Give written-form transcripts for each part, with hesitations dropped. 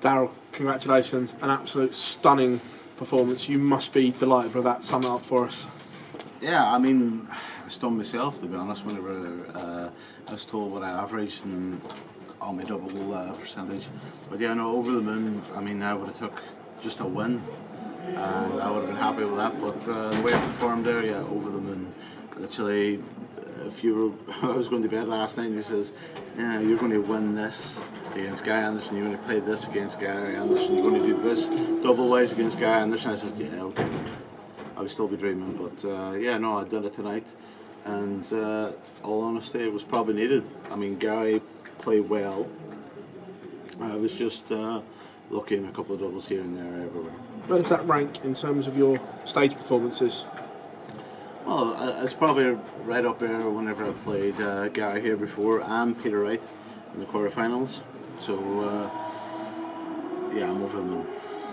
Daryl, congratulations, an absolute stunning performance. You must be delighted with that. Sum it up for us. Yeah, I mean, I stunned myself, to be honest, whenever I was told what I averaged and on my double percentage. But yeah, no, over the moon. I mean, I would have took just a win and I would have been happy with that. But the way I performed there, yeah, over the moon. Literally, if you were, I was going to bed last night and he says, yeah, you're going to win this against Guy Anderson, you're going to play this against Guy Anderson, you're going to do this double wise against Guy Anderson. I said, yeah, okay. I would still be dreaming, but yeah, no, I did it tonight, and all honesty, it was probably needed. I mean, Gary played well. I was just lucky in a couple of doubles here and there everywhere. Where does that rank in terms of your stage performances? Well, it's probably right up there whenever I played Gary here before and Peter Wright in the quarterfinals. So, yeah, I'm over the moon.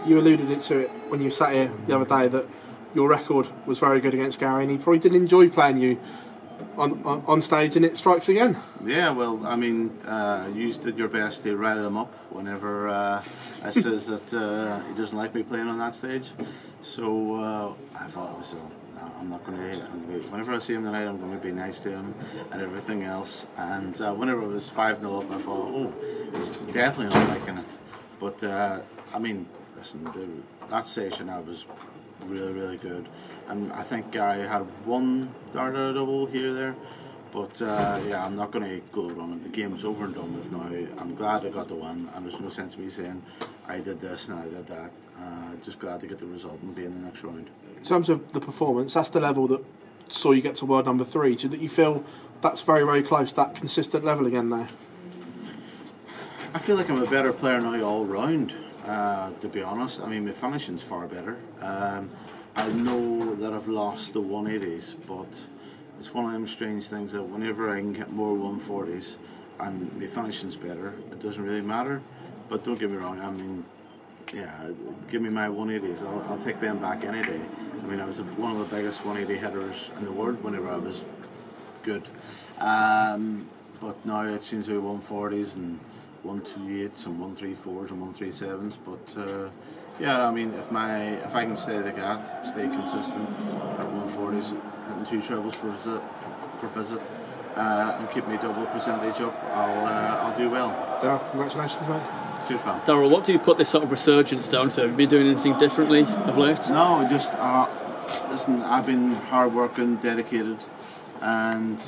You alluded to it when you sat here the other day that your record was very good against Gary, and he probably did enjoy playing you on stage, and it strikes again. Yeah, well, I mean, you did your best to rile him up whenever I says that he doesn't like me playing on that stage. So I thought, I'm not going to. Whenever I see him tonight, I'm going to be nice to him and everything else. And whenever it was 5-0 up, I thought, oh, he's definitely not liking it. But I mean, listen, that session I was really, really good, and I think Gary had one dart out of double here or there, but yeah, I'm not going to gloat on it. The game's over and done with now. I'm glad I got the win, and there's no sense in me saying I did this and I did that. Just glad to get the result and be in the next round. In terms of the performance, that's the level that saw you get to world number 3. Do you feel that's very, very close, that consistent level again there? I feel like I'm a better player now all round. To be honest, I mean, my finishing's far better. I know that I've lost the 180s, but it's one of them strange things that whenever I can get more 140s and my finishing's better, it doesn't really matter. But don't get me wrong, I mean, yeah, give me my 180s, I'll take them back any day. I mean, I was one of the biggest 180 hitters in the world whenever I was good. But now it seems to be 140s and 128s and 134s and 137s, but yeah, I mean, if I can stay like that, stay consistent at 140s, hitting 2 trebles per visit, and keep my double percentage up, I'll do well. Daryl, congratulations, mate. Cheers, pal. Daryl, what do you put this sort of resurgence down to? Have you been doing anything differently of late? No, just listen, I've been hard working, dedicated, and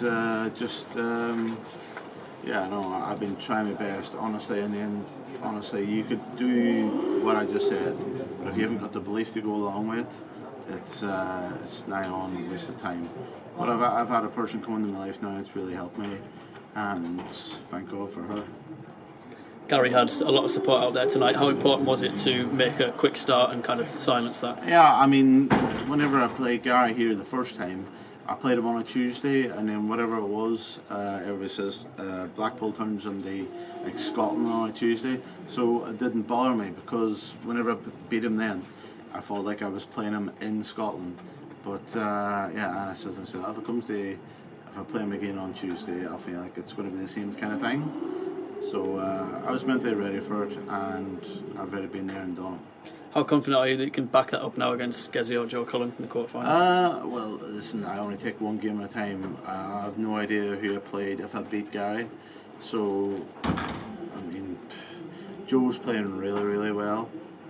yeah, no, I've been trying my best, honestly, and then, honestly, you could do what I just said, but if you haven't got the belief to go along with it, it's nigh on a waste of time. But I've had a person come into my life now, it's really helped me, and thank God for her. Gary had a lot of support out there tonight. How important was it to make a quick start and kind of silence that? Yeah, I mean, whenever I played Gary here the first time, I played him on a Tuesday, and then whatever it was, everybody says Blackpool turns on the Scotland on a Tuesday, so it didn't bother me because whenever I beat him then, I felt like I was playing him in Scotland. But yeah, and I said to myself, if I play him again on Tuesday, I feel like it's going to be the same kind of thing. So I was mentally ready for it, and I've already been there and done it. How confident are you that you can back that up now against Gezi or Joe Cullen in the quarterfinals? Well, listen, I only take one game at a time. I have no idea who I played if I beat Gary. So, I mean, Joe's playing really, really well.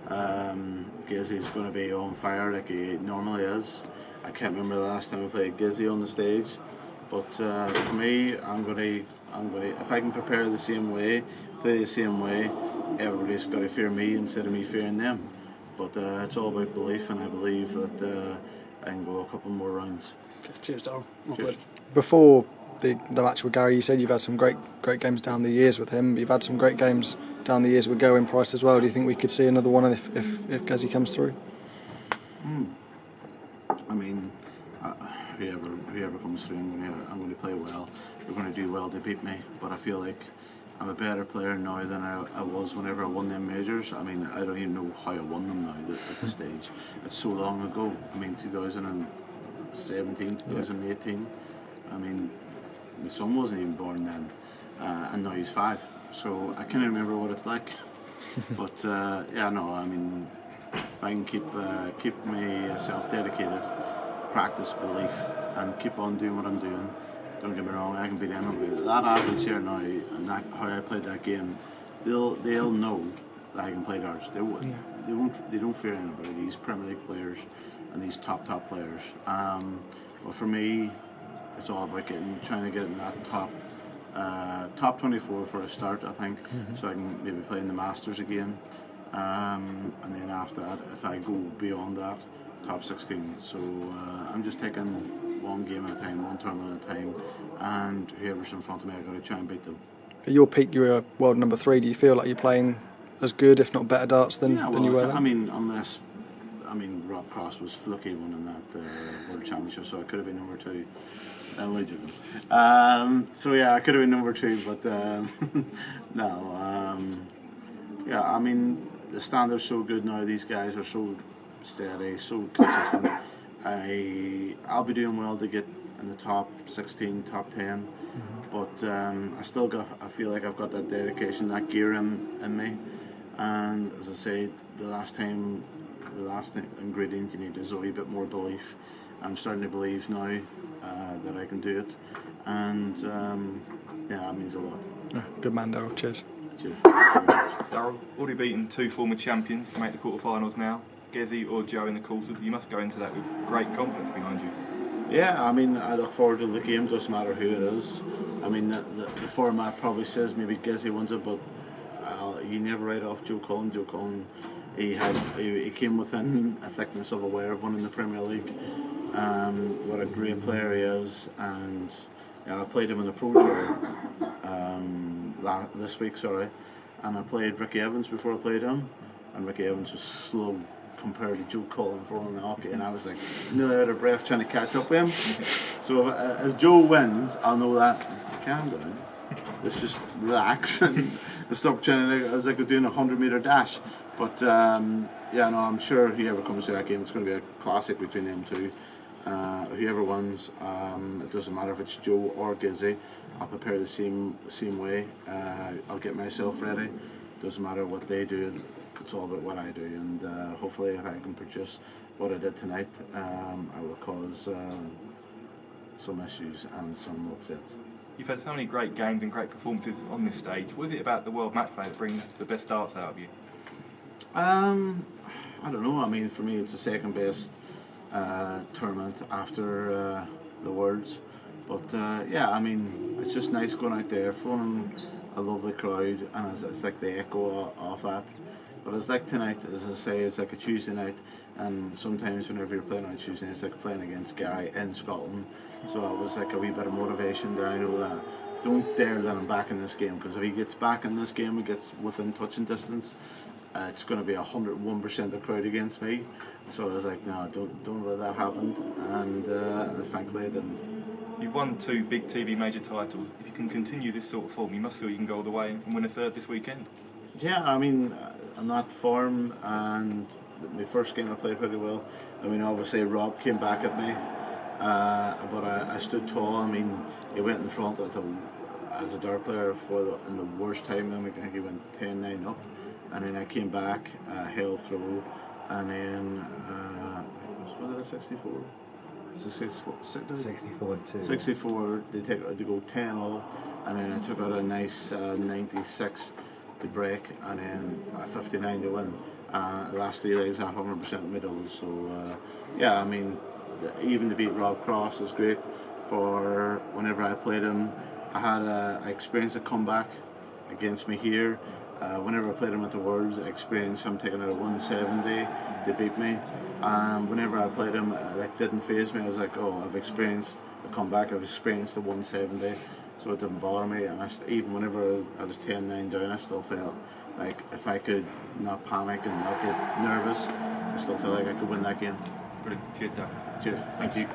Gezi's going to be on fire like he normally is. I can't remember the last time I played Gezi on the stage. But for me, I'm going to, if I can prepare the same way, play the same way, everybody's got to fear me instead of me fearing them. But it's all about belief, and I believe that I can go a couple more rounds. Okay, cheers, Daryl. Cheers. Before the match with Gary, you said you've had some great games down the years with him. You've had some great games down the years with Goen Price as well. Do you think we could see another one if Gezi comes through? I mean, whoever comes through, I'm going to play well. They're going to do well to beat me, but I feel like I'm a better player now than I was whenever I won them majors. I mean, I don't even know how I won them now at this stage. It's so long ago. I mean, 2017, 2018. I mean, my son wasn't even born then, and now he's 5. So I can't remember what it's like. But yeah, no, I mean, if I can keep myself dedicated, practice, belief, and keep on doing what I'm doing. Don't get me wrong, I can beat anybody. That average here now, and how I played that game, they'll know that I can play darts. They don't fear anybody. These Premier League players and these top players. But for me, it's all about trying to get in that top 24 for a start, I think, so I can maybe play in the Masters again, and then after that, if I go beyond that, top 16. So I'm just taking one game at a time, one tournament at a time, and whoever's in front of me, I've got to try and beat them. At your peak, you were world number 3. Do you feel like you're playing as good, if not better, darts than you were then? I mean, Rob Cross was fluky winning that World Championship, so I could have been number 2. I'm only joking. So yeah, I could have been number 2, but no. Yeah, I mean, the standard's so good now. These guys are so steady, so consistent. I'll be doing well to get in the top 16, top 10, but I feel like I've got that dedication, that gear in me. And as I say, the last ingredient you need is a wee bit more belief. I'm starting to believe now that I can do it, and yeah, that means a lot. Good man, Daryl. Cheers. Cheers. Daryl, already beaten 2 former champions to make the quarterfinals now, Gezi or Joe in the quarters. You must go into that with great confidence behind you. Yeah, I mean, I look forward to the game, doesn't matter who it is. I mean, the format probably says maybe Gezi wins it, but you never write off Joe Cullen. Joe Cullen, he came within a thickness of a wire of winning the Premier League. What a great player he is, and I played him in the Pro Tour this week, and I played Ricky Evans before I played him, and Ricky Evans was slow compared to Joe Cullen for the hockey, and I was like nearly out of breath trying to catch up with him. So if Joe wins, I'll know that calm down. Let's just relax and stop trying to. I was like doing a 100-meter dash, but yeah, no, I'm sure whoever comes to that game, it's going to be a classic between them two. Whoever wins, it doesn't matter if it's Joe or Gizzy. I'll prepare the same way. I'll get myself ready. Doesn't matter what they do. It's all about what I do, and hopefully, if I can produce what I did tonight, I will cause some issues and some upsets. You've had so many great games and great performances on this stage. What is it about the World Matchplay that brings the best darts out of you? I don't know. I mean, for me, it's the second best tournament after the Worlds. But yeah, I mean, it's just nice going out there, phoning a lovely crowd, and it's like the echo of that. But it's like tonight, as I say, it's like a Tuesday night, and sometimes whenever you're playing on Tuesday, it's like playing against Gary in Scotland. So it was like a wee bit of motivation that I know that don't dare let him back in this game, because if he gets back in this game and gets within touching distance, it's going to be 101% of the crowd against me. So I was like, no, don't let that happen, and thankfully I didn't. You've won 2 big TV major titles. If you can continue this sort of form, you must feel you can go all the way and win a third this weekend. Yeah, I mean, I'm not form, and my first game I played pretty well. I mean, obviously Rob came back at me, but I stood tall. I mean, he went in front as a dart player in the worst time. I think he went 10-9 up, and then I came back, held through, and then was it a 64? 64. They go 10-all, and then I took out a nice 96 to break, and then a 59 to win. The last 3 legs had 100% middle. So yeah, I mean, even to beat Rob Cross is great. For whenever I played him, I experienced a comeback against me here. Whenever I played him at the Worlds, I experienced him taking out a 170. They beat me. Whenever I played him, that didn't faze me. I was like, oh, I've experienced the comeback. I've experienced the 170, so it didn't bother me. And even whenever I was 10-9 down, I still felt like if I could not panic and not get nervous, I still felt like I could win that game. Brilliant. Cheers, Dan. Cheers. Thank you.